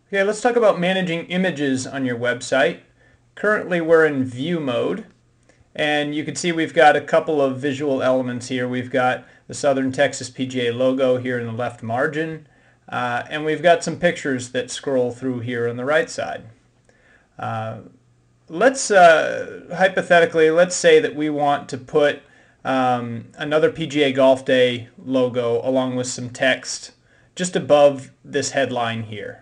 Okay, let's talk about managing images on your website. Currently we're in view mode, and you can see we've got a couple of visual elements here. We've got the Southern Texas PGA logo here in the left margin, and we've got some pictures that scroll through here on the right side. Let's hypothetically, let's say that we want to put another PGA Golf Day logo along with some text just above this headline here.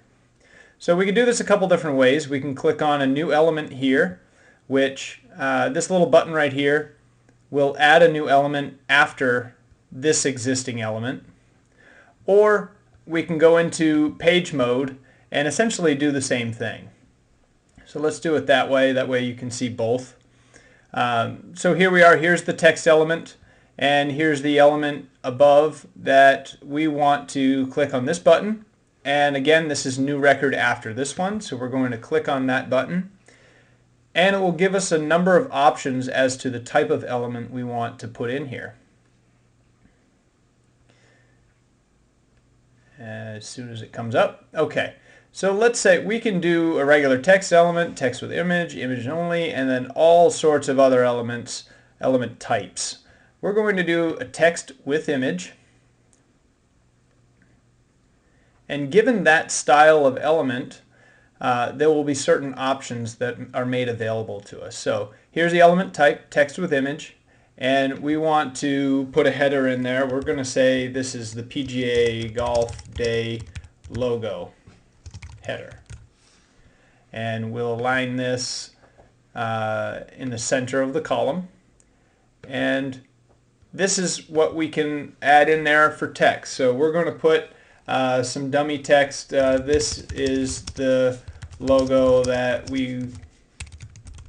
So we can do this a couple different ways. We can click on a new element here, which this little button right here will add a new element after this existing element. Or we can go into page mode and essentially do the same thing. So let's do it that way. That way you can see both. So here we are. Here's the text element, and here's the element above that we want to click on this button. And again, this is new record after this one, so we're going to click on that button. And it will give us a number of options as to the type of element we want to put in here. As soon as it comes up. Okay, so let's say we can do a regular text element, text with image, image only, and then all sorts of other elements, element types. We're going to do a text with image. And given that style of element, there will be certain options that are made available to us. So here's the element type, text with image, and we want to put a header in there. We're going to say this is the PGA Golf Day logo header. And we'll align this in the center of the column. And this is what we can add in there for text. So we're going to put some dummy text. This is the logo that we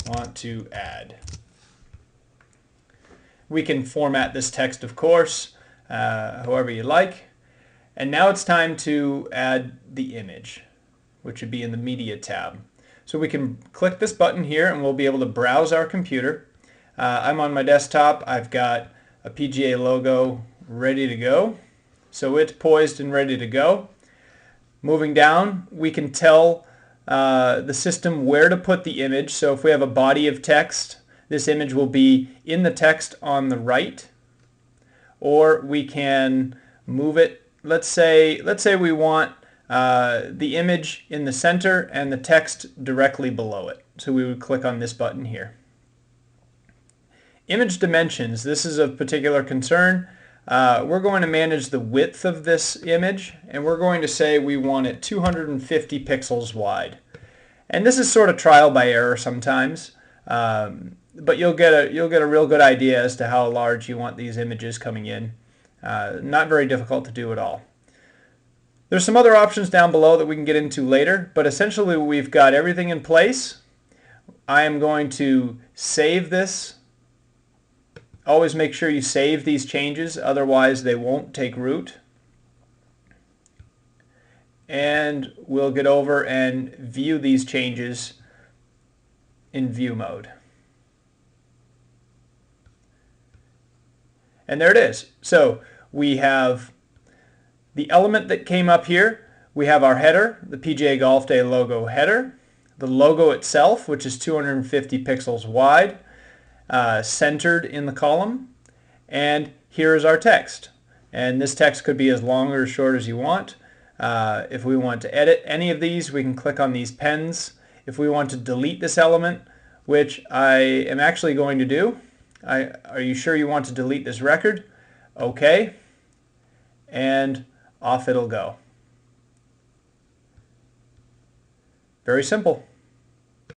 want to add. We can format this text, of course, however you like. And now it's time to add the image, which would be in the Media tab. So we can click this button here and we'll be able to browse our computer. I'm on my desktop. I've got a PGA logo ready to go. So it's poised and ready to go. Moving down, we can tell the system where to put the image. So if we have a body of text, this image will be in the text on the right. Or we can move it. Let's say we want the image in the center and the text directly below it. So we would click on this button here. Image dimensions. This is of particular concern. We're going to manage the width of this image, and we're going to say we want it 250 pixels wide. And this is sort of trial by error sometimes, but you'll get a real good idea as to how large you want these images coming in. Not very difficult to do at all. There's some other options down below that we can get into later, but essentially we've got everything in place. I am going to save this. Always make sure you save these changes, otherwise they won't take root. And we'll get over and view these changes in view mode. And there it is. So we have the element that came up here. We have our header, the PGA Golf Day logo header, the logo itself, which is 250 pixels wide. Centered in the column, and here is our text, and this text could be as long or as short as you want. If we want to edit any of these, we can click on these pens. If we want to delete this element, which I am actually going to do, are you sure you want to delete this record? Okay, and off it'll go. Very simple.